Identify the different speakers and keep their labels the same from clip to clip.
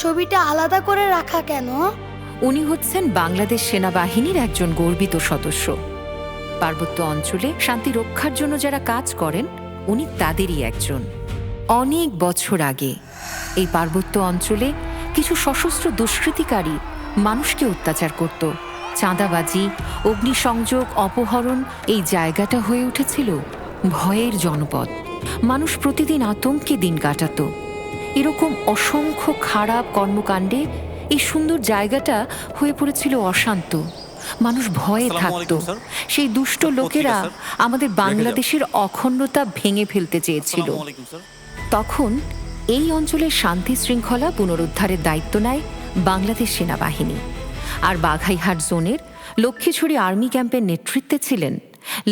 Speaker 1: ছবিটা আলাদা করে রাখা কেন?
Speaker 2: উনি হচ্ছেন বাংলাদেশ সেনাবাহিনীর একজন গর্বিত সদস্য। পার্বত্য অঞ্চলে শান্তি রক্ষার জন্য যারা কাজ করেন, উনি তাদেরই একজন। অনেক বছর আগে এই পার্বত্য অঞ্চলে কিছু সশস্ত্র দুষ্কৃতিকারী মানুষকে অত্যাচার করত। চাঁদাবাজি, অগ্নিসংযোগ, অপহরণ, এই জায়গাটা হয়ে উঠেছিল ভয়ের জনপদ। মানুষ প্রতিদিন আতঙ্কে দিন কাটাত। এরকম অসংখ্য খারাপ কর্মকাণ্ডে এই সুন্দর জায়গাটা হয়ে পড়েছিল অশান্ত। মানুষ ভয়ে থাকত। সেই দুষ্ট লোকেরা আমাদের বাংলাদেশের অখণ্ডতা ভেঙে ফেলতে চেয়েছিল। তখন এই অঞ্চলের শান্তি শৃঙ্খলা পুনরুদ্ধারের দায়িত্ব নেয় বাংলাদেশ সেনাবাহিনী। আর বাঘাইহাট জোনের লক্ষ্মীছড়ি আর্মি ক্যাম্পের নেতৃত্বে ছিলেন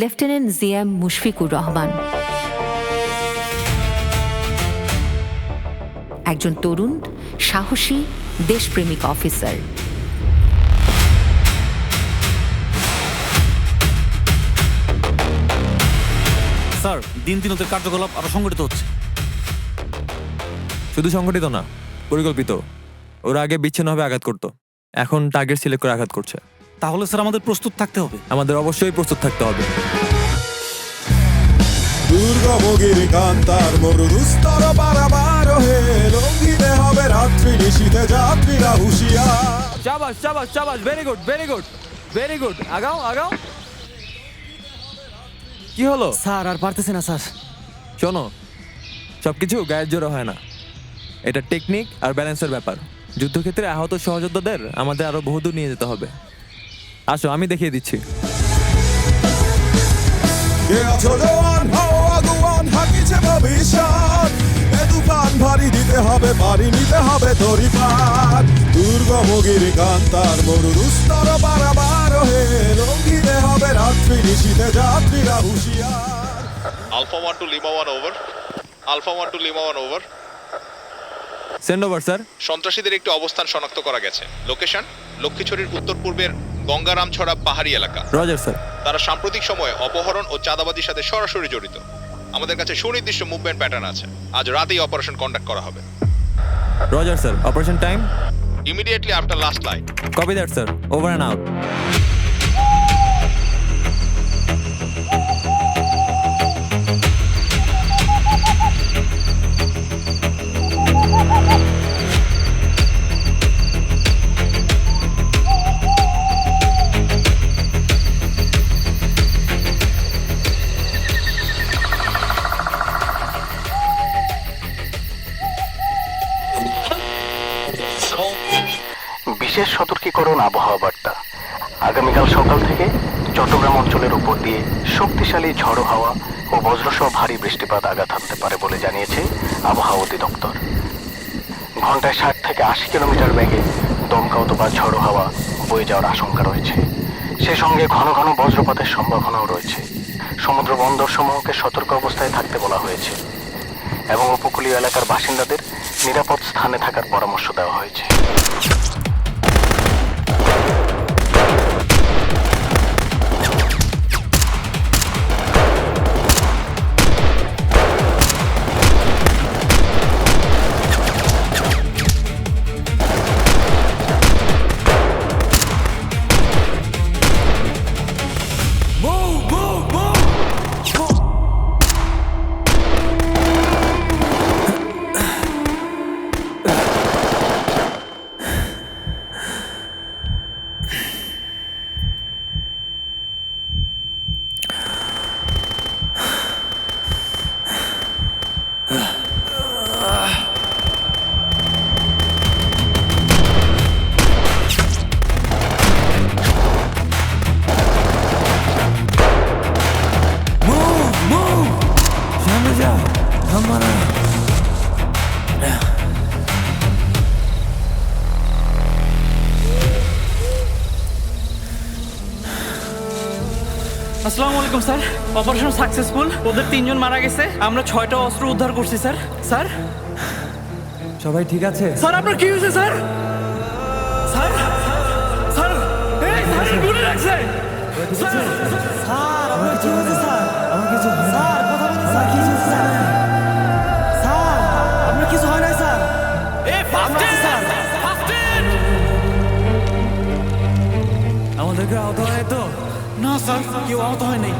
Speaker 2: লেফটেন্যান্ট জিএম মুশফিকুর রহমান, একজন তরুণ, সাহসী, দেশপ্রেমিক অফিসার।
Speaker 3: স্যার, দিন দিন ওদের কার্যকলাপ আরো সংগঠিত হচ্ছে।
Speaker 4: শুধু সংগঠিত না, পরিকল্পিত। ওরা আগে বিচ্ছিন্নভাবে আঘাত করতো, এখন টার্গেট সিলেক্ট করে আঘাত করছে।
Speaker 3: তাহলে স্যার আমাদের প্রস্তুত থাকতে হবে।
Speaker 4: আমাদের অবশ্যই প্রস্তুত থাকতে হবে।
Speaker 5: দুর্গমগিরি কান্তার মরুদুস্তর পারাবার হে লঙ্ঘিতে হবে রাত্রি নিশীথে যাত্রীরা হুঁশিয়ার।
Speaker 4: শাবাশ শাবাশ শাবাশ, very good very good very good. আগাও আগাও। কি হলো
Speaker 6: স্যার? আর পারতেছে না স্যার।
Speaker 4: শোনো, সবকিছু গায়ের জোরে হয় না, এটা টেকনিক আর ব্যালেন্সের ব্যাপার। যুদ্ধক্ষেত্রে আহত সহযোদ্ধাদের আমাদের আরো বহুদূর নিয়ে যেতে হবে। আসো, আমি দেখিয়ে দিচ্ছি।
Speaker 5: কে আছো জওয়ান, হও আগুয়ান, হাকিছে ভবিষ্যৎ। এ তুফান ভারী দিতে হবে, পারি নিতে হবে তরিপার। দুর্গমগিরি কান্তার মরুদুস্তর পারাবার হে লঙ্ঘিতে হবে রাত্রি নিশীথে যাত্রীরা হুঁশিয়ার।
Speaker 7: Alpha 1 to Lima 1 over. Alpha 1 to Lima 1 over.
Speaker 4: Send over sir.
Speaker 7: সন্ত্রাসীদের একটি অবস্থান শনাক্ত করা গেছে। লোকেশন লক্ষ্মীছড়ির উত্তর পূর্বের গঙ্গারামছড়া পাহাড়ি এলাকা।
Speaker 4: Roger sir.
Speaker 7: তারা সাম্প্রতিক সময়ে অপহরণ ও চাঁদাবাজির সাথে সরাসরি জড়িত। আমাদের কাছে সুনির্দিষ্ট মুভমেন্ট প্যাটার্ন আছে। আজ রাতেই অপারেশন কন্ডাক্ট করা হবে।
Speaker 4: Roger sir. Operation time
Speaker 7: immediately after last light.
Speaker 4: Copy that sir. Over and out.
Speaker 8: বিশেষ সতর্কীকরণ আবহাওয়া বার্তা। আগামীকাল সকাল থেকে চট্টগ্রাম অঞ্চলের উপর দিয়ে শক্তিশালী ঝড়ো হাওয়া ও বজ্রসহ ভারী বৃষ্টিপাত আঘাত হানতে পারে বলে জানিয়েছে আবহাওয়া অধিদপ্তর। ঘন্টায় 60 থেকে 80 কিলোমিটার বেগে দমকা অথবা ঝড়ো হাওয়া বয়ে যাওয়ার আশঙ্কা রয়েছে। সে সঙ্গে ঘন ঘন বজ্রপাতের সম্ভাবনাও রয়েছে। সমুদ্র বন্দর সমূহকে সতর্ক অবস্থায় থাকতে বলা হয়েছে এবং উপকূলীয় এলাকার বাসিন্দাদের নিরাপদ স্থানে থাকার পরামর্শ দেওয়া হয়েছে।
Speaker 6: আসসালামু আলাইকুম স্যার। Operation successful. ওদের 3 জন মারা গেছে। আমরা 6টা অস্ত্র উদ্ধার করছি স্যার। স্যার
Speaker 4: সবাই ঠিক আছে?
Speaker 6: স্যার আপনার কি হয়েছে স্যার? স্যার স্যার এই স্যার গুলি লাগছে। স্যার স্যার আমার কি হয়েছে স্যার? আমার কিছু স্যার কথা বলুন স্যার। কি হয়েছে স্যার? স্যার আপনার কিছু হয় না স্যার? এই ফাস্ট স্যার। আমাদের কেউ আহত হয় তো?
Speaker 3: না স্যার কেউ আহত হয় নাই।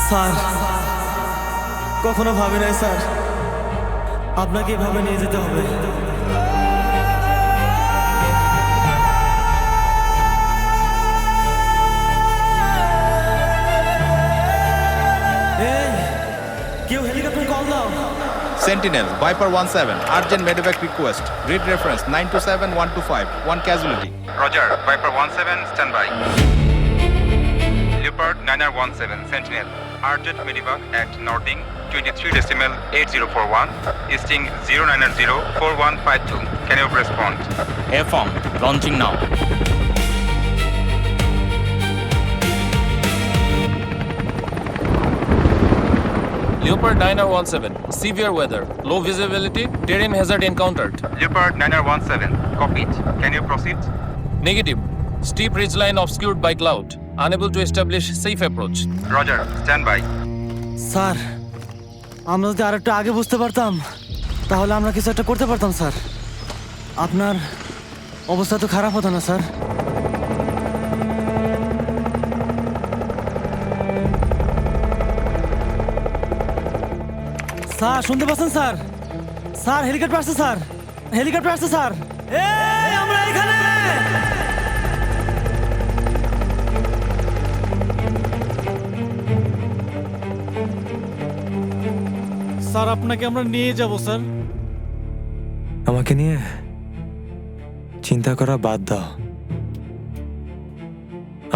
Speaker 6: স্যার, কখনো ভাবি নাই স্যার আপনাকে এভাবে নিয়ে যেতে হবে। এই, কেউ হেলিকপ্টার কল দাও।
Speaker 7: Sentinel, Viper 17, urgent medevac request. Read reference 927125, 1 casualty.
Speaker 9: Roger, Viper 17, stand by. Leopard 9917, Sentinel. Urgent medevac at Northing 23.8041, easting 0904152. Can you respond?
Speaker 3: A-form, launching now.
Speaker 10: Leopard 9017, severe weather, low visibility, terrain hazard encountered.
Speaker 9: Leopard 9917, copied. Can you proceed?
Speaker 10: Negative, steep ridgeline obscured by cloud, unable to establish safe approach.
Speaker 9: Roger, stand by.
Speaker 6: Sir, আমরা যদি আর একটু আগে বুঝতে পারতাম তাহলে আমরা কিছু একটা করতে পারতাম স্যার। আপনার অবস্থা তো খারাপ হতো না স্যার। স্যার শুনতে পাচ্ছেন স্যার? স্যার হেলিকপ্টার আসছে স্যার, হেলিকপ্টার আসছে স্যার। এই আমরা এখানে।
Speaker 3: স্যার আপনাকে আমরা নিয়ে যাব স্যার।
Speaker 4: আমাকে নিয়ে চিন্তা করা বাদ দাও।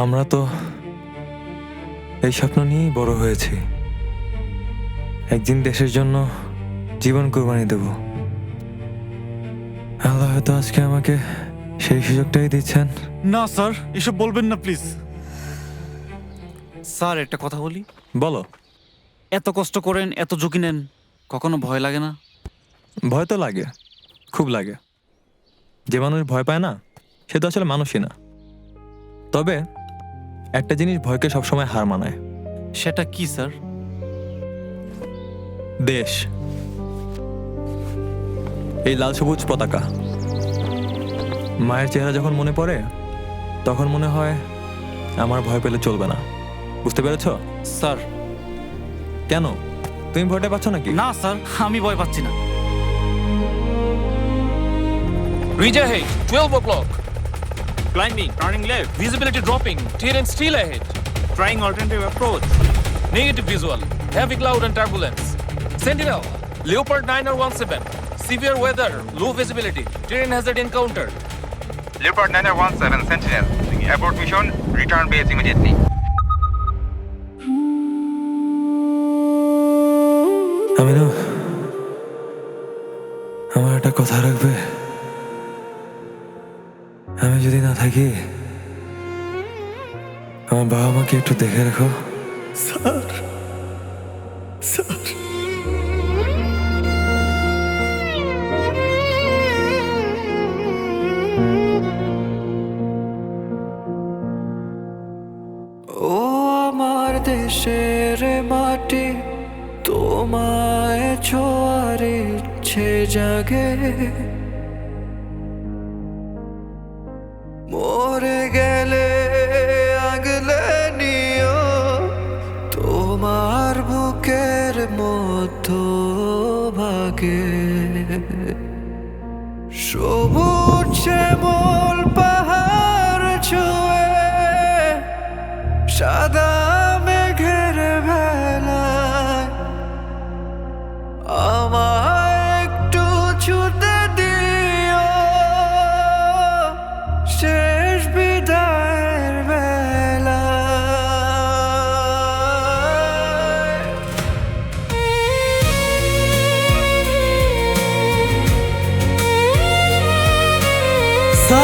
Speaker 4: আমরা তো এই স্বপ্ন নিয়েই বড় হয়েছি। একদিন দেশের জন্য জীবন কোরবানি দেব। আল্লাহ হয়তো আজকে আমাকে সেই সুযোগটাই দিচ্ছেন।
Speaker 3: না স্যার এসব বলবেন না প্লিজ। স্যার একটা কথা বলি।
Speaker 4: বলো।
Speaker 3: এত কষ্ট করেন, এত ঝুঁকি নেন, কখনো ভয় লাগে না?
Speaker 4: ভয় তো লাগে, খুব লাগে। যে মানুষ ভয় পায় না সে তো আসলে মানুষই না। তবে একটা জিনিস ভয়কে সবসময় হার মানায়।
Speaker 3: সেটা কি স্যার?
Speaker 4: দেশ, এই লাল সবুজ পতাকা। মায়ের চেহারা যখন মনে পড়ে তখন মনে হয় আমার ভয় পেলে চলবে না। বুঝতে পেরেছ?
Speaker 3: স্যার
Speaker 4: কেন, তুমি ভয়টা পাচ্ছ নাকি?
Speaker 3: না স্যার আমি ভয় পাচ্ছি না।
Speaker 10: Reach ahead, 12 o'clock.
Speaker 3: Climbing, turning left,
Speaker 10: Visibility dropping, terrain still ahead.
Speaker 3: trying alternative approach.
Speaker 10: Negative visual, heavy cloud and turbulence. Sentinel, Leopard 9017, severe weather, low visibility, terrain hazard encountered.
Speaker 9: Leopard 9917, Sentinel. Abort mission, return base immediately.
Speaker 4: আমিনু, আমার একটা কথা রাখবে? আমি যদি না থাকি আমার বাবা মাকে একটু দেখে রাখো।
Speaker 6: স্যার, স্যার
Speaker 11: ও আমার দেশের মাটি, তোমায় ছোঁয়ার ইচ্ছে জাগে। মরে গেলে আগলে নিও তোমার বুকের মধ্য ভাগে। সবুজ শ্যামল পাহাড় ছুঁয়ে সাদা মেঘের ভেলায় আমায় একটু ছুতে দিও শেষ বিদায়ের বেলায়।
Speaker 6: স্যার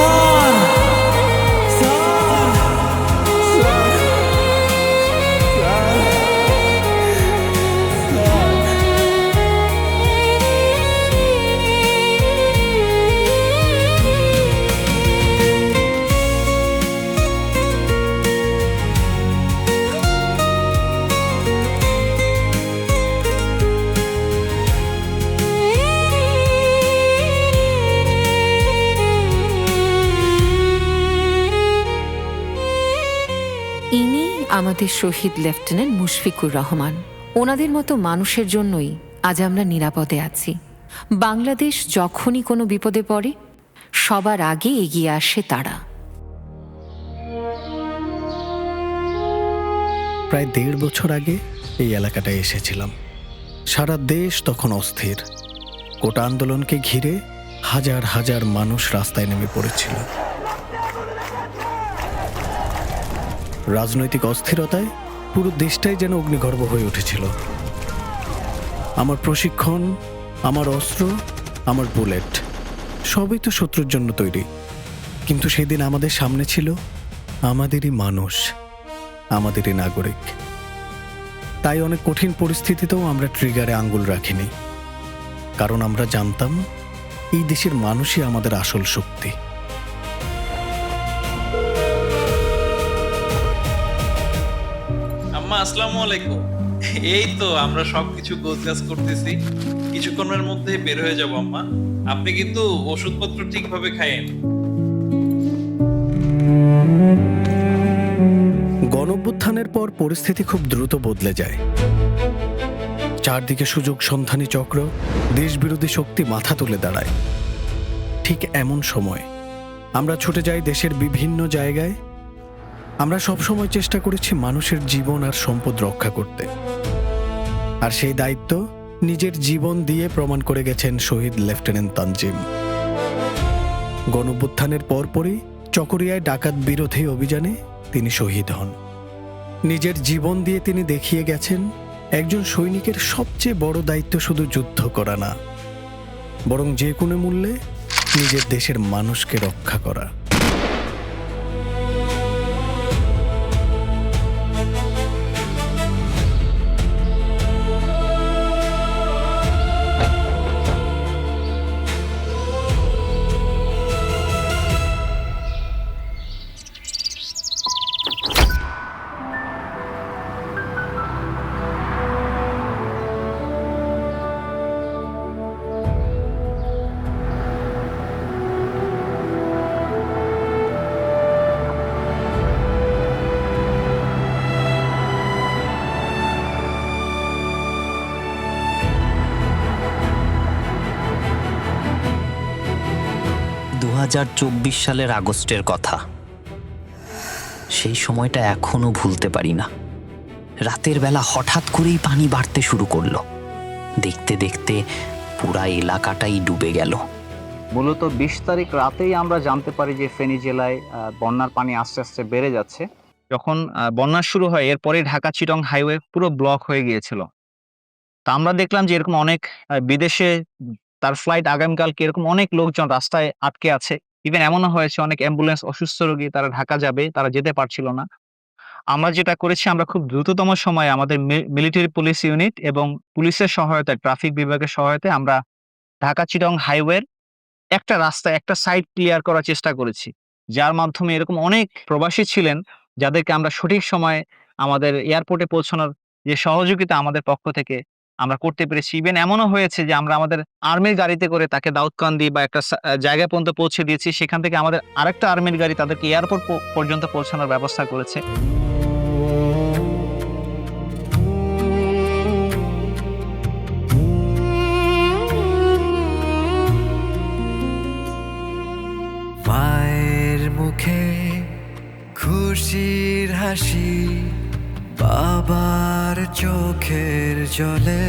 Speaker 2: আমাদের শহীদ লেফটেন্যান্ট মুশফিকুর রহমান। ওনাদের মতো মানুষের জন্যই আজ আমরা নিরাপদে আছি। বাংলাদেশ যখনই কোনো বিপদে পড়ে সবার আগে এগিয়ে আসে তারা।
Speaker 12: প্রায় 1.5 বছর আগে এই এলাকাটায় এসেছিলাম। সারা দেশ তখন অস্থির। কোটা আন্দোলনকে ঘিরে হাজার হাজার মানুষ রাস্তায় নেমে পড়েছিল। রাজনৈতিক অস্থিরতায় পুরো দেশটাই যেন অগ্নিগর্ভ হয়ে উঠেছিল। আমার প্রশিক্ষণ, আমার অস্ত্র, আমার বুলেট সবই তো শত্রুর জন্য তৈরি। কিন্তু সেদিন আমাদের সামনে ছিল আমাদেরই মানুষ, আমাদেরই নাগরিক। তাই অনেক কঠিন পরিস্থিতিতেও আমরা ট্রিগারে আঙ্গুল রাখিনি, কারণ আমরা জানতাম এই দেশের মানুষই আমাদের আসল শক্তি।
Speaker 13: আম্মা আসসালামু আলাইকুম। এই তো আমরা সবকিছু গোছগাছ করতেছি, কিছুক্ষণের মধ্যে বের হয়ে যাব আম্মা। আপনি কিন্তু ওষুধপত্র ঠিকভাবে খায়েন।
Speaker 12: গণঅভ্যুত্থানের পর পরিস্থিতি খুব দ্রুত বদলে যায়। চারদিকে সুযোগ সন্ধানী চক্র, দেশবিরোধী শক্তি মাথা তুলে দাঁড়ায়। ঠিক এমন সময় আমরা ছুটে যাই দেশের বিভিন্ন জায়গায়। আমরা সবসময় চেষ্টা করেছি মানুষের জীবন আর সম্পদ রক্ষা করতে, আর সেই দায়িত্ব নিজের জীবন দিয়ে প্রমাণ করে গেছেন শহীদ লেফটেন্যান্ট তানজিম। গণঅভ্যুত্থানের পরপরই চকরিয়ায় ডাকাত বিরোধী অভিযানে তিনি শহীদ হন। নিজের জীবন দিয়ে তিনি দেখিয়ে গেছেন একজন সৈনিকের সবচেয়ে বড় দায়িত্ব শুধু যুদ্ধ করা না, বরং যে কোনো মূল্যে নিজের দেশের মানুষকে রক্ষা করা।
Speaker 14: সালের আগস্টের কথা। সেই সময়টা এখনো ভুলতে পারি না। রাতের বেলা হঠাৎ করেই পানি বাড়তে শুরু করলো। দেখতে দেখতে পুরা এলাকাটাই ডুবে গেল।
Speaker 15: মূলত 20 তারিখ রাতেই আমরা জানতে পারি যে ফেনী জেলায় বন্যার পানি আস্তে আস্তে বেড়ে যাচ্ছে। যখন বন্যা শুরু হয় এরপরে ঢাকা চিটং হাইওয়ে পুরো ব্লক হয়ে গিয়েছিল। তা আমরা দেখলাম যে এরকম অনেক বিদেশে তার ফ্লাইট আগামীকালকে এরকম অনেক লোকজন রাস্তায় আটকে আছে। ইভেন এমনও হয়েছে অনেক অ্যাম্বুলেন্স, অসুস্থ রোগী তারা ঢাকা যাবে, তারা যেতে পারছিল না। আমরা যেটা করেছি, আমরা খুব দ্রুততম সময়ে আমাদের মিলিটারি পুলিশ ইউনিট এবং পুলিশের সহায়তায়, ট্রাফিক বিভাগের সহায়তায় আমরা ঢাকা চিটং হাইওয়ের একটা রাস্তায় একটা সাইড ক্লিয়ার করার চেষ্টা করেছি, যার মাধ্যমে এরকম অনেক প্রবাসী ছিলেন যাদেরকে আমরা সঠিক সময়ে আমাদের এয়ারপোর্টে পৌঁছানোর যে সহযোগিতা আমাদের পক্ষ থেকে আমরা করতে পেরেছি। ইভেন এমনও হয়েছে যে আমরা আমাদের আর্মির গাড়িতে করে তাকে দাউদকান্দি বা একটা জায়গা পর্যন্ত পৌঁছে দিয়েছি। সেখান থেকে আমাদের আরেকটা আর্মির গাড়ি তাদেরকে এয়ারপোর্ট পর্যন্ত পৌঁছানোর ব্যবস্থা করেছে।
Speaker 11: মায়ের মুখে খুশির হাসি, বাবার চোখের জলে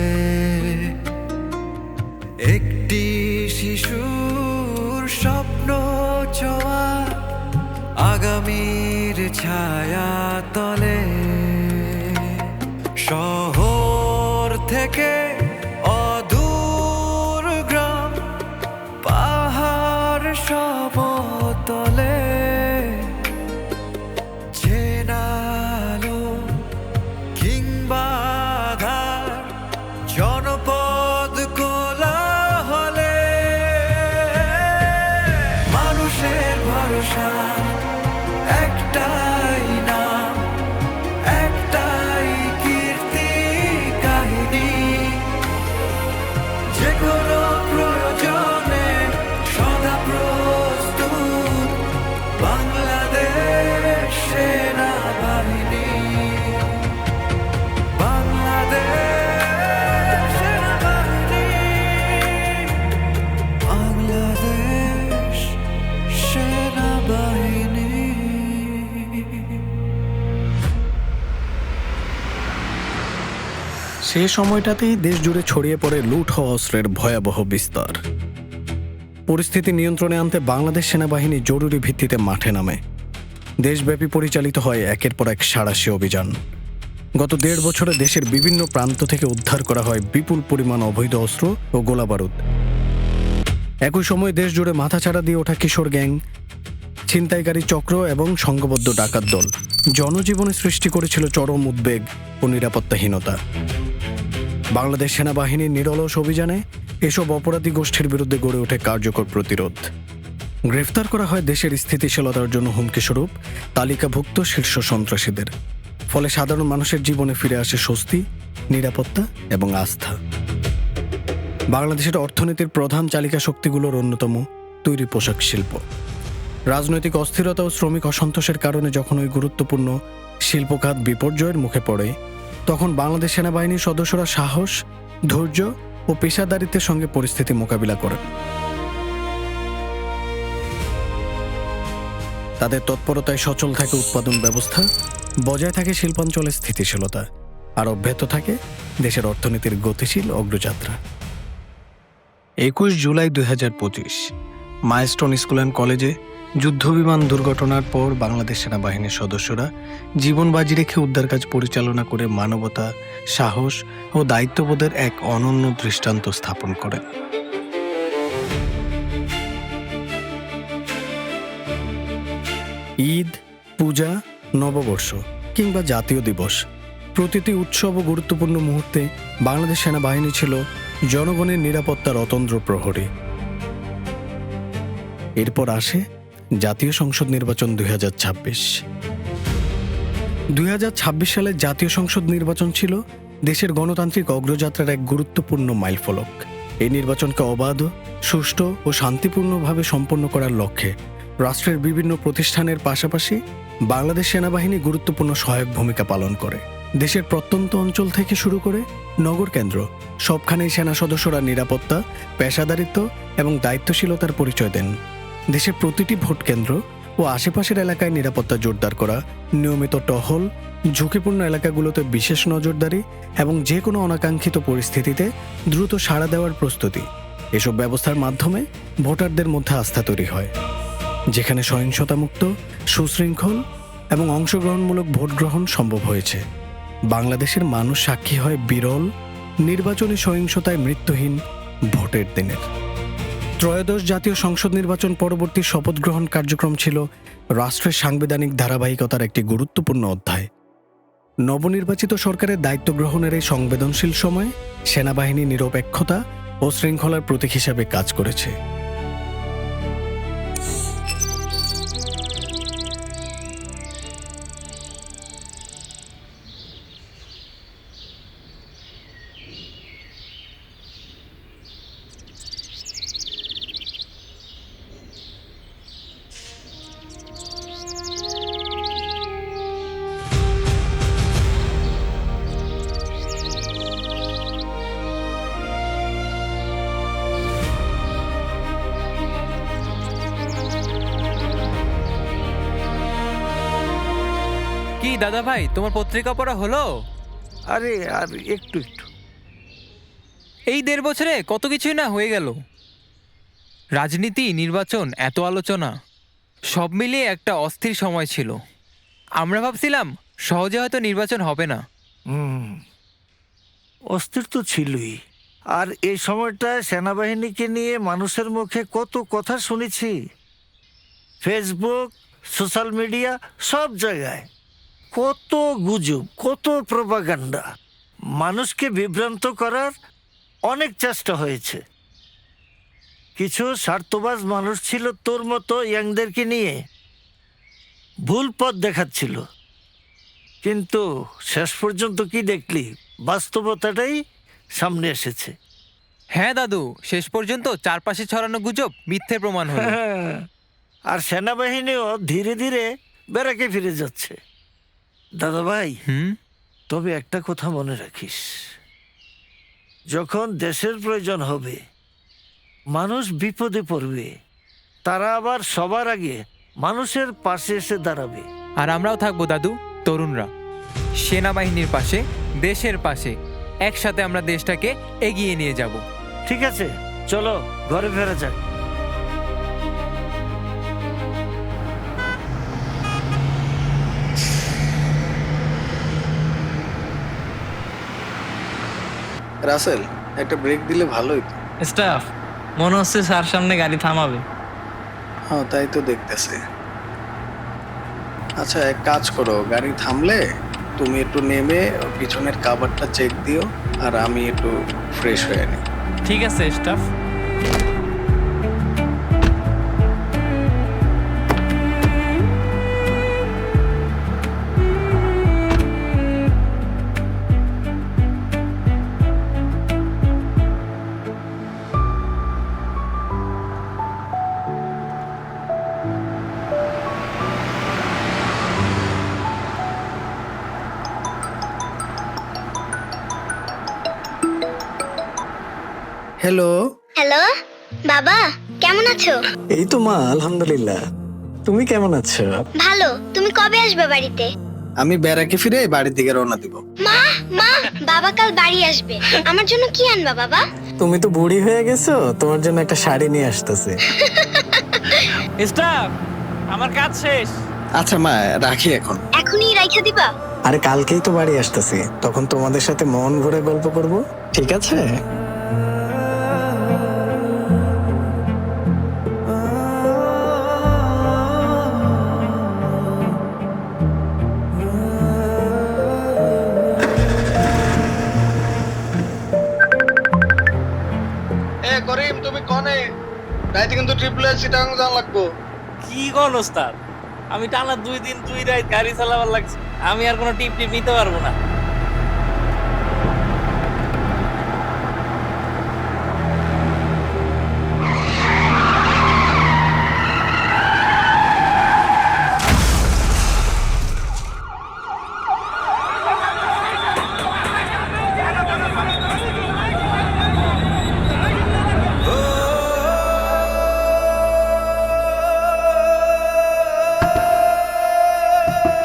Speaker 11: একটি শিশুর স্বপ্ন ছোঁয়া আগামীর ছায়া তলে। শহর থেকে অদূর গ্রাম, পাহাড় সমতলে চেনালো কিংবা জনপদ কোলাহলে মানুষের ভরসা একটাই নাম, একটাই কীর্তি কাহিনী। যে কোনো প্রয়োজনে সদা প্রস্তুত বাংলাদেশ সেনাবাহিনী।
Speaker 12: সে সময়টাতেই দেশ জুড়ে ছড়িয়ে পড়ে লুট হওয়া অস্ত্রের ভয়াবহ বিস্তার। পরিস্থিতি নিয়ন্ত্রণে আনতে বাংলাদেশ সেনাবাহিনী জরুরি ভিত্তিতে মাঠে নামে। দেশব্যাপী পরিচালিত হয় একের পর এক সাঁড়াশি অভিযান। গত 1.5 বছরে দেশের বিভিন্ন প্রান্ত থেকে উদ্ধার করা হয় বিপুল পরিমাণ অবৈধ অস্ত্র ও গোলাবারুদ। একই সময় দেশ জুড়ে মাথাচাড়া দিয়ে ওঠা কিশোর গ্যাং, ছিনতাইকারী চক্র এবং সংঘবদ্ধ ডাকাত দল জনজীবনে সৃষ্টি করেছিল চরম উদ্বেগ ও নিরাপত্তাহীনতা। বাংলাদেশ সেনাবাহিনীর নিরলস অভিযানে এসব অপরাধী গোষ্ঠীর বিরুদ্ধে গড়ে ওঠে কার্যকর প্রতিরোধ। গ্রেফতার করা হয় দেশের স্থিতিশীলতার জন্য হুমকিস্বরূপ তালিকাভুক্ত শীর্ষ সন্ত্রাসীদের। ফলে সাধারণ মানুষের জীবনে ফিরে আসে স্বস্তি, নিরাপত্তা এবং আস্থা। বাংলাদেশের অর্থনীতির প্রধান চালিকা শক্তিগুলোর অন্যতম তৈরি পোশাক শিল্প। রাজনৈতিক অস্থিরতা ও শ্রমিক অসন্তোষের কারণে যখন ওই গুরুত্বপূর্ণ শিল্পখাত বিপর্যয়ের মুখে পড়ে, তখন বাংলাদেশ সেনাবাহিনীর সদস্যরা সাহস, ধৈর্য ও পেশাদারিত্বের সঙ্গে পরিস্থিতি মোকাবিলা করেন। তাদের তৎপরতায় সচল থাকে উৎপাদন ব্যবস্থা, বজায় থাকে শিল্পাঞ্চলের স্থিতিশীলতা, আর অব্যাহত থাকে দেশের অর্থনীতির গতিশীল অগ্রযাত্রা। 21 জুলাই 2025 মাইলস্টোন স্কুল অ্যান্ড কলেজে যুদ্ধবিমান দুর্ঘটনার পর বাংলাদেশ সেনাবাহিনীর সদস্যরা জীবন বাজি রেখে উদ্ধার কাজ পরিচালনা করে মানবতা, সাহস ও দায়িত্ববোধের এক অনন্য দৃষ্টান্ত স্থাপন করেন। ঈদ, পূজা, নববর্ষ কিংবা জাতীয় দিবস, প্রতিটি উৎসব ও গুরুত্বপূর্ণ মুহূর্তে বাংলাদেশ সেনাবাহিনী ছিল জনগণের নিরাপত্তার অতন্দ্র প্রহরী। এরপর আসে জাতীয় সংসদ নির্বাচন 2026। 2026 সালে জাতীয় সংসদ নির্বাচন ছিল দেশের গণতান্ত্রিক অগ্রযাত্রার এক গুরুত্বপূর্ণ মাইলফলক। এই নির্বাচনকে অবাধ, সুষ্ঠু ও শান্তিপূর্ণভাবে সম্পন্ন করার লক্ষ্যে রাষ্ট্রের বিভিন্ন প্রতিষ্ঠানের পাশাপাশি বাংলাদেশ সেনাবাহিনী গুরুত্বপূর্ণ সহায়ক ভূমিকা পালন করে। দেশের প্রত্যন্ত অঞ্চল থেকে শুরু করে নগর কেন্দ্র সবখানেই সেনা সদস্যরা নিরাপত্তা, পেশাদারিত্ব এবং দায়িত্বশীলতার পরিচয় দেন। দেশের প্রতিটি ভোট কেন্দ্র ও আশেপাশের এলাকায় নিরাপত্তা জোরদার করা, নিয়মিত টহল, ঝুঁকিপূর্ণ এলাকাগুলোতে বিশেষ নজরদারি এবং যে কোনো অনাকাঙ্ক্ষিত পরিস্থিতিতে দ্রুত সাড়া দেওয়ার প্রস্তুতি, এসব ব্যবস্থার মাধ্যমে ভোটারদের মধ্যে আস্থা তৈরি হয়। যেখানে সহিংসতামুক্ত, সুশৃঙ্খল এবং অংশগ্রহণমূলক ভোট গ্রহণ সম্ভব হয়েছে, বাংলাদেশের মানুষ সাক্ষী হয় বিরল নির্বাচনী সহিংসতায় মৃত্যুহীন ভোটের দিনের। ত্রয়োদশ জাতীয় সংসদ নির্বাচন পরবর্তী শপথ গ্রহণ কার্যক্রম ছিল রাষ্ট্রের সাংবিধানিক ধারাবাহিকতার একটি গুরুত্বপূর্ণ অধ্যায়। নবনির্বাচিত সরকারের দায়িত্ব গ্রহণের এই সংবেদনশীল সময়ে সেনাবাহিনী নিরপেক্ষতা ও শৃঙ্খলার প্রতীক হিসাবে কাজ করেছে।
Speaker 6: কি দাদা ভাই, তোমার পত্রিকা পড়া হলো?
Speaker 16: আরে আর একটু একটু।
Speaker 6: এই 1.5 বছরে কত কিছুই না হয়ে গেল। রাজনীতি, নির্বাচন, এত আলোচনা, সব মিলিয়ে একটা অস্থির সময় ছিল। আমরা ভাবছিলাম সহজে হয়তো নির্বাচন হবে না।
Speaker 16: অস্থির তো ছিলই। আর এই সময়টায় সেনাবাহিনীকে নিয়ে মানুষের মুখে কত কথা শুনেছি, ফেসবুক, সোশ্যাল মিডিয়া, সব জায়গায় কত গুজব, কত প্রপাগান্ডা। মানুষকে বিভ্রান্ত করার অনেক চেষ্টা হয়েছে। কিছু স্বার্থবাজ মানুষ ছিল তোর মতো ইয়াংদেরকে নিয়ে ভুল পথ দেখাচ্ছিল, কিন্তু শেষ পর্যন্ত কি দেখলি? বাস্তবতাটাই সামনে এসেছে।
Speaker 6: হ্যাঁ দাদু, শেষ পর্যন্ত চারপাশে ছড়ানো গুজব মিথ্যে প্রমাণ হলো।
Speaker 16: আর সেনাবাহিনীও ধীরে ধীরে ব্যারাকে ফিরে যাচ্ছে। দাদা ভাই, তবে একটা কথা মনে রাখিস, যখন দেশের প্রয়োজন হবে, মানুষ বিপদে পড়বে, তারা আবার সবার আগে মানুষের পাশে এসে দাঁড়াবে।
Speaker 6: আর আমরাও থাকবো দাদু, তরুণরা সেনাবাহিনীর পাশে, দেশের পাশে, একসাথে আমরা দেশটাকে এগিয়ে নিয়ে যাব।
Speaker 16: ঠিক আছে, চলো ঘরে ফেরা যাক।
Speaker 17: রাসেল, একটা ব্রেক দিলে ভালোই তো।
Speaker 18: স্টাফ, মনে হচ্ছে স্যার সামনে গাড়ি থামাবে।
Speaker 17: হ্যাঁ, তাই তো দেখতেছি। আচ্ছা, এক কাজ করো, গাড়ি থামলে তুমি একটু নেমে পিছনের কাভারটা চেক দিও, আর আমি একটু ফ্রেশ হয়ে নিই।
Speaker 18: ঠিক আছে স্টাফ।
Speaker 17: হ্যালো।
Speaker 1: হ্যালো বাবা, কেমন আছো?
Speaker 12: এই তো মা, আলহামদুলিল্লাহ। তুমি কেমন আছো?
Speaker 1: ভালো। তুমি কবে আসবে বাড়িতে?
Speaker 17: আমি বেড়াকে ফিরে বাড়ির দিকে রওনা দিব।
Speaker 1: মা মা, বাবা কাল বাড়ি আসবে। আমার জন্য কি আনবা বাবা?
Speaker 12: তুমি তো বুড়ি হয়ে গেছো, তোমার জন্য একটা শাড়ি নিয়ে আসতেছে।
Speaker 18: স্টাফ, আমার কাজ শেষ।
Speaker 17: আচ্ছা মা, রাখি এখন।
Speaker 1: এখনই রাইখা দিবা?
Speaker 12: আরে কালকেই তো বাড়ি আসতেছি, তখন তোমাদের সাথে মন ভরে গল্প করব, ঠিক আছে?
Speaker 17: করিম, তুমি কনে? রাইতে কিন্তু ট্রিপল এর চিটাং যাওয়া লাগবো।
Speaker 18: কি কোন ওস্তাদ, আমি টানা 2 দিন 2 রাত গাড়ি চালাবার লাগছে। আমি আর কোনো টিপ নিতে পারবো না।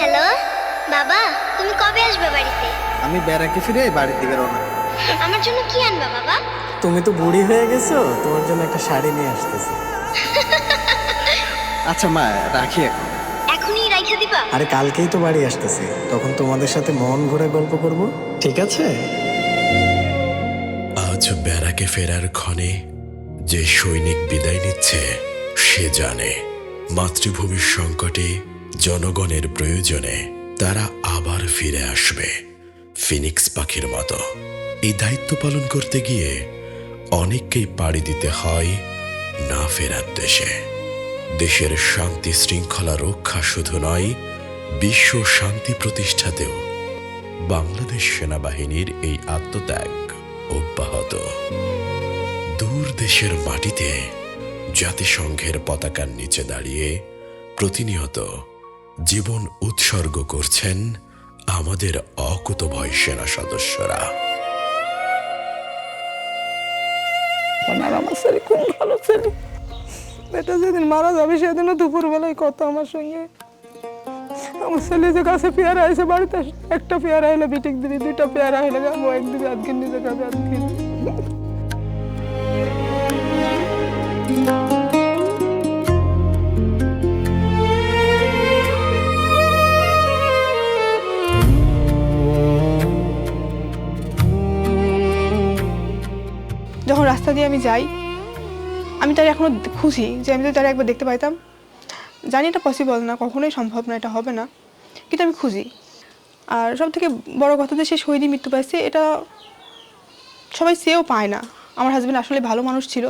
Speaker 1: হ্যালো বাবা, তুমি কবে আসবে বাড়িতে?
Speaker 17: আমি বেড়াকে ফিরে বাড়ির দিকে রওনা দিব।
Speaker 1: আমার জন্য কি আনবা বাবা?
Speaker 12: তুমি তো বুড়ি হয়ে গেছো, তোমার জন্য একটা শাড়ি নিয়ে আসতেছে।
Speaker 17: আচ্ছা মা, রাখি এখন।
Speaker 1: এখনই রাইখা দিবা?
Speaker 12: আরে কালকেই তো বাড়ি আসতেছি, তখন তোমাদের সাথে মন ভরে গল্প করব, ঠিক আছে?
Speaker 19: আজ ব্যারাকে ফেরার ক্ষণে যে সৈনিক বিদায় নিচ্ছে, সে জানে মাতৃভূমির সংকটে, জনগণের প্রয়োজনে তারা আবার ফিরে আসবে ফিনিক্স পাখির মতো। এই দায়িত্ব পালন করতে গিয়ে অনেককেই পাড়ি দিতে হয় না ফেরার দেশে। দেশের শান্তি শৃঙ্খলা রক্ষা শুধু নয়, বিশ্ব শান্তি প্রতিষ্ঠাতেও বাংলাদেশ সেনাবাহিনীর এই আত্মত্যাগ অব্যাহত। দূর দেশের মাটিতে জাতিসংঘের পতাকার নিচে দাঁড়িয়ে প্রতিনিয়ত জীবন উৎসর্গ করছেন আমাদের অকুতভয় সেনা সদস্যরা।
Speaker 20: আমার ছেলে খুব ভালো ছেলে। এটা যেদিন মারা যাবে সেদিনও দুপুরবেলায় কথা আমার সঙ্গে। আমার ছেলে যে গাছে পেয়ারা আছে, বাড়িতে একটা পেয়ারা হলে বিটিক দিবি, 2টা পেয়ারা হলে গাবো, একদিকে আধদিন নিজে গাবে আধদিন। যখন রাস্তা দিয়ে আমি যাই, আমি তার এখনো খুশি যে আমি যদি তারা একবার দেখতে পাইতাম। জানি এটা পসিবল না, কখনোই সম্ভব না, এটা হবে না, কিন্তু আমি খুঁজি। আর সব থেকে বড় কথা যে সে শহীদই মৃত্যু পাইছে, এটা সবাই চেয়েও পায় না। আমার হাজব্যান্ড আসলে ভালো মানুষ ছিল,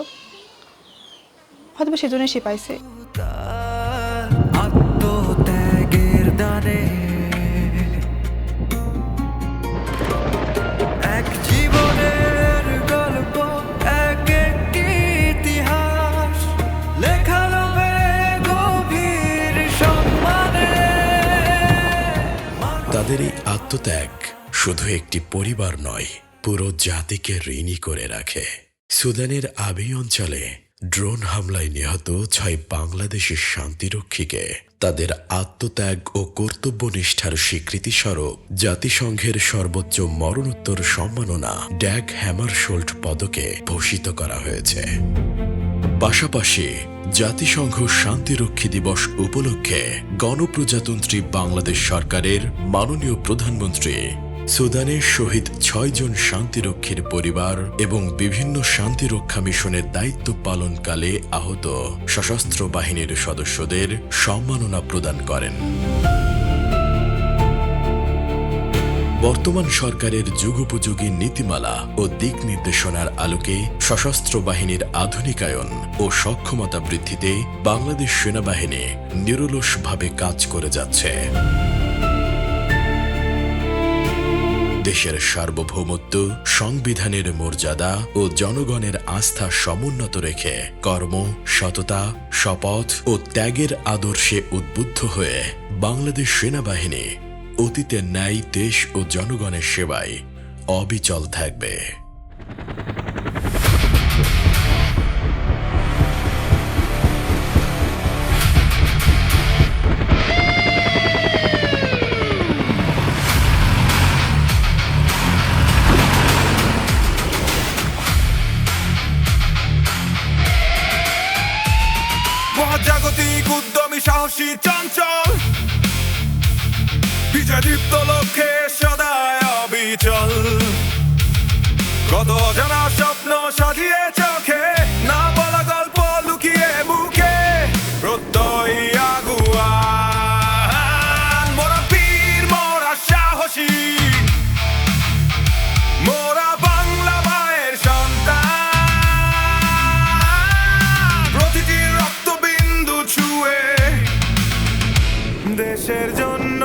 Speaker 20: হয়তো সেজন্যই সে পাইছে।
Speaker 11: আত্মত্যাগের দানে এক জীবনের গল্প, এক একটি ইতিহাস লেখানো গভীর সম্মানে।
Speaker 19: তাদের এই আত্মত্যাগ শুধু একটি পরিবার নয়, পুরো জাতিকে ঋণী করে রাখে। সুদানের আবি অঞ্চলে ড্রোন হামলায় নিহত 6 বাংলাদেশের শান্তিরক্ষীকে তাদের আত্মত্যাগ ও কর্তব্যনিষ্ঠার স্বীকৃতিস্বরূপ জাতিসংঘের সর্বোচ্চ মরণোত্তর সম্মাননা ড্যাগ হ্যামারশোল্ড পদকে ভূষিত করা হয়েছে। পাশাপাশি জাতিসংঘ শান্তিরক্ষী দিবস উপলক্ষে গণপ্রজাতন্ত্রী বাংলাদেশ সরকারের মাননীয় প্রধানমন্ত্রী সুদানের শহীদ ৬ জন শান্তিরক্ষীর পরিবার এবং বিভিন্ন শান্তিরক্ষা মিশনের দায়িত্ব পালনকালে আহত সশস্ত্র বাহিনীর সদস্যদের সম্মাননা প্রদান করেন। বর্তমান সরকারের যুগোপযোগী নীতিমালা ও দিক নির্দেশনার আলোকে সশস্ত্র বাহিনীর আধুনিকায়ন ও সক্ষমতা বৃদ্ধিতে বাংলাদেশ সেনাবাহিনী নিরলসভাবে কাজ করে যাচ্ছে। দেশের সার্বভৌমত্ব, সংবিধানের মর্যাদা ও জনগণের আস্থা সমুন্নত রেখে কর্ম, সততা, শপথ ও ত্যাগের আদর্শে উদ্বুদ্ধ হয়ে বাংলাদেশ সেনাবাহিনী অতীতের ন্যায় দেশ ও জনগণের সেবায় অবিচল থাকবে।
Speaker 5: মহাজাগতিক উদ্যমী সাহসী চঞ্চল বিজয়দীপ্ত লক্ষ্যে সদায় অবিচল, কত অজানা স্বপ্ন সাজিয়ে চোখে, না বলা গল্প লুকিয়ে বুকে, প্রত্যয় আগুয়ান। মোরা বীর, মোরা সাহসী, মোরা বাংলা মায়ের সন্তান, প্রতিটি রক্তবিন্দু ছুঁয়ে দেশের জন্য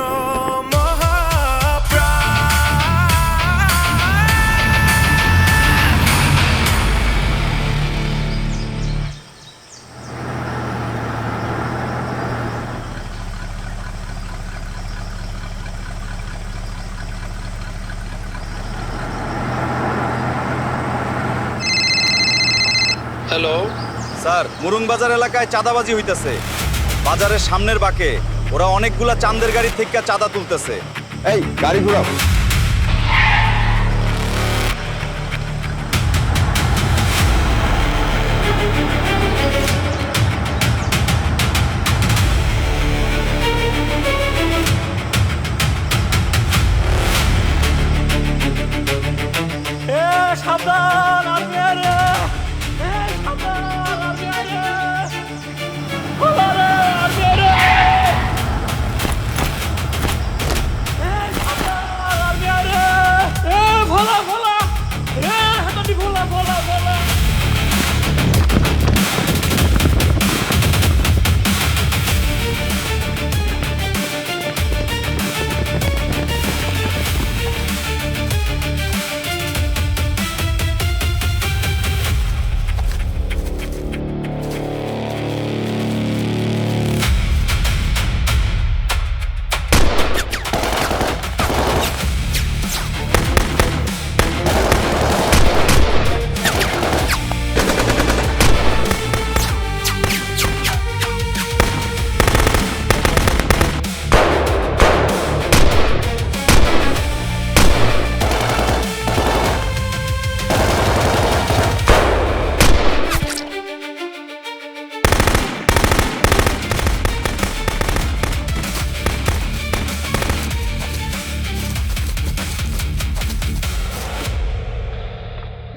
Speaker 3: হ্যালো স্যার, মুরুং বাজার এলাকায় চাঁদাবাজি হইতেছে। বাজারের সামনের বাঁকে ওরা অনেকগুলা চাঁদের গাড়ি থেকে চাঁদা তুলতেছে। এই গাড়ি ঘুরাও।
Speaker 11: সাবধান,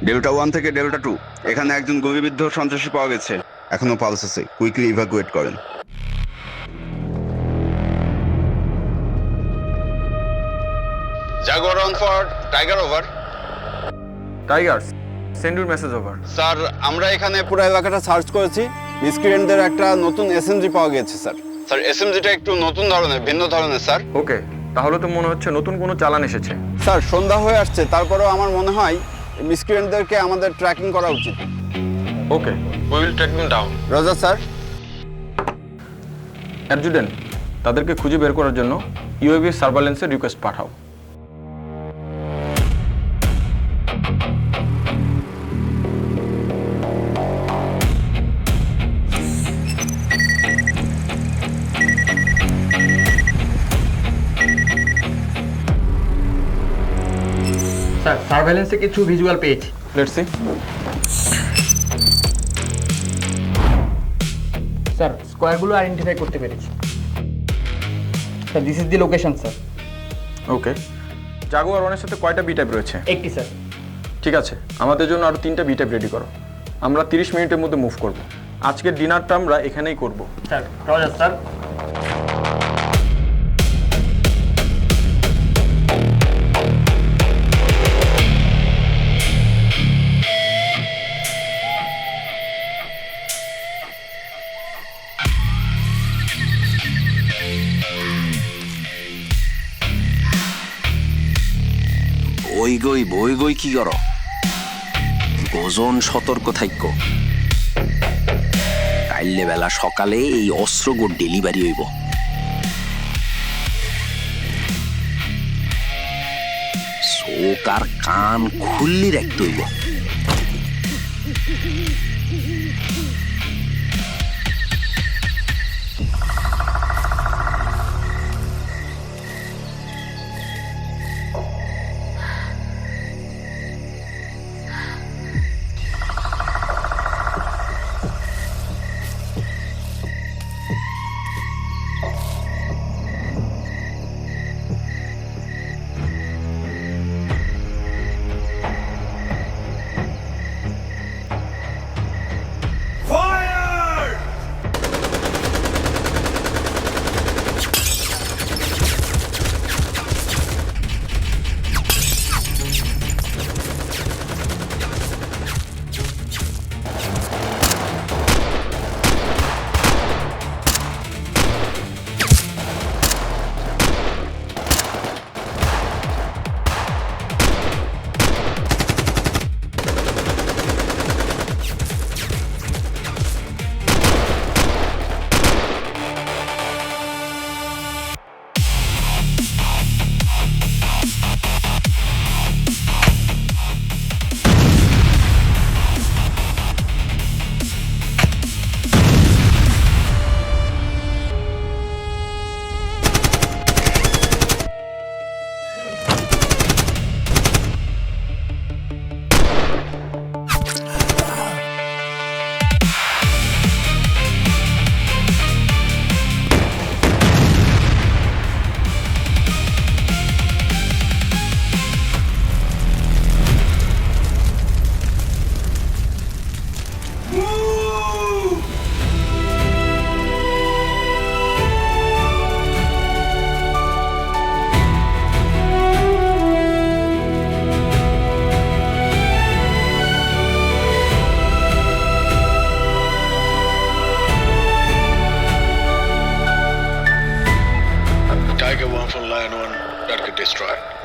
Speaker 21: ডেল্টা 1 থেকে ডেল্টা 2, এখানে একজন গুলিবিদ্ধ সন্ত্রাসী পাওয়া গেছে। এখনো পালস আছে, কুইকলি ইভাকুয়েট করেন।
Speaker 7: Jaguar on for tiger over.
Speaker 21: Tiger, send your message over. Sir, আমরা এখানে পুরো এলাকাটা সার্চ করেছি। মিসক্রিয়েন্টদের একটা নতুন এসএমজি পাওয়া গেছে স্যার। স্যার, এসএমজিটা একটু নতুন ধরনের, ভিন্ন ধরনের স্যার।
Speaker 22: ওকে, তাহলে তো মনে হচ্ছে নতুন কোনো চালান এসেছে।
Speaker 21: স্যার, সন্ধ্যা হয়ে আসছে, তারপরেও আমার মনে হয় মিসক্রিয়েন্টদেরকে আমাদের ট্র্যাকিং করা উচিত।
Speaker 22: Okay, we will track them down.
Speaker 21: Roger sir.
Speaker 22: Adjutant, তাদেরকে খুঁজে বের করার জন্য ইউএভি সার্ভেলেন্সের রিকোয়েস্ট পাঠাও। সার্ভেলেন্সে কিছু ভিজুয়াল পেয়েছি। Let's see. স্যার স্কোয়ারগুলো আইডেন্টিফাই করতে পেরেছি। Sir this is the location sir. Okay, Jaguar 1-এর সাথে কয়টা বি টাইপ রয়েছে? একটি স্যার। ঠিক আছে, আমাদের জন্য আরও 3টা বি টাইপ রেডি করো। আমরা 30 মিনিটের মধ্যে মুভ করব। আজকের ডিনারটা আমরা এখানেই করব। Sir Roger sir.
Speaker 8: বই গই কি কর? গোজন সতর্ক থাইক। কাইলে বেলা সকালে এই অস্ত্রগোট ডেলিভারি হইব। চোখ আর কান খুললি রাখতে হইব।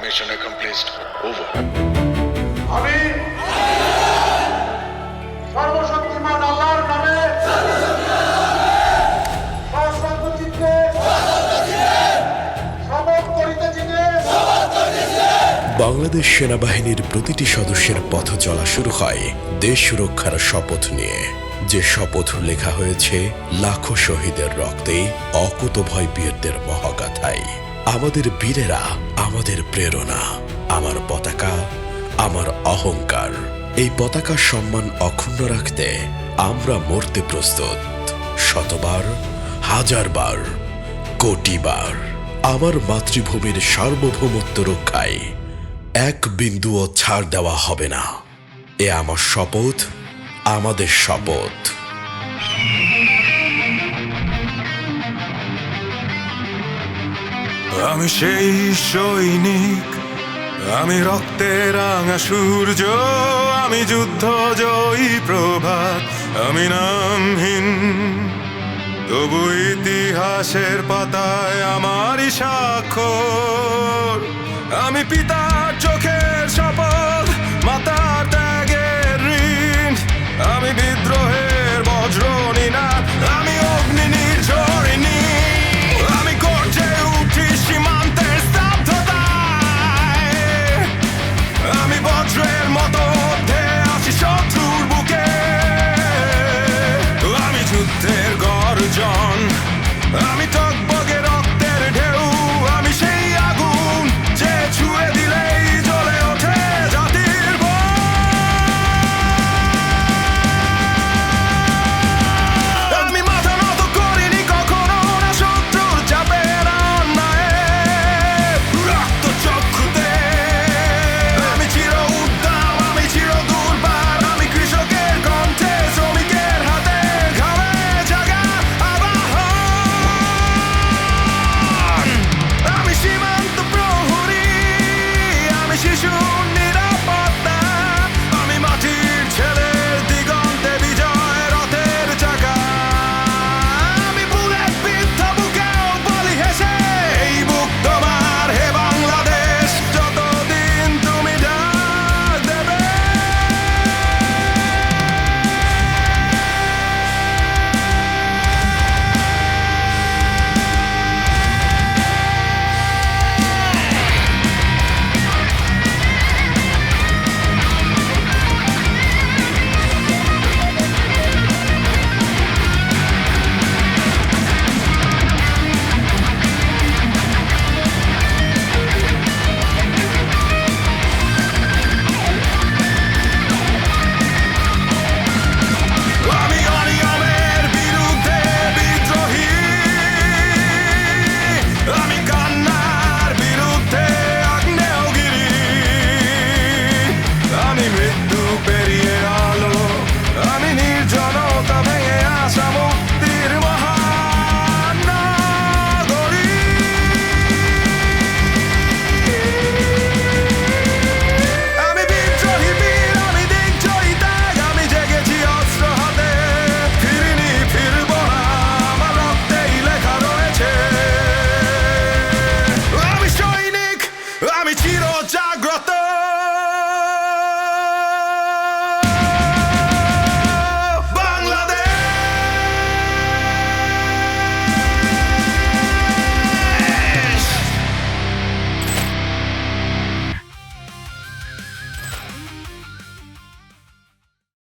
Speaker 10: Mission accomplished. Over.
Speaker 23: আমি সর্বশক্তিমান আল্লাহর নামে সর্বচিত্তে শপথ করিতেছি যে
Speaker 19: বাংলাদেশ সেনাবাহিনীর প্রতিটি সদস্যের পথ চলা শুরু হয় দেশ সুরক্ষার শপথ নিয়ে, যে শপথ লেখা হয়েছে লাখো শহীদের রক্তে, অকুতভয় বীরদের মহাগাথায়। আমাদের বীরেরা আমাদের প্রেরণা, আমার পতাকা আমার অহংকার। এই পতাকার সম্মান অক্ষুণ্ণ রাখতে আমরা মরতে প্রস্তুত, শতবার, হাজারবার, কোটিবার। আমার মাতৃভূমির সার্বভৌমত্ব রক্ষায় এক বিন্দুও ছাড় দেওয়া হবে না। এ আমার শপথ, আমাদের শপথ।
Speaker 5: আমি সেই সৈনিক, আমি রক্তের রাঙা সূর্য, আমি যুদ্ধ জয়ী প্রভাত, আমি নামহীন তবু ইতিহাসের পাতায় আমারই স্বাক্ষর। আমি পিতার চোখের শপথ, মাতার ত্যাগের ঋণ, আমি বিদ্রোহের বজ্র নিনাদ, আমি অগ্নি নির্ঝরিণী, আমি গর্জে উঠি সীমান্তের স্তব্ধতায়, আমি বজ্রের মতো আসি শত্রুর বুকে, আমি যুদ্ধের গর্জন, আমি তো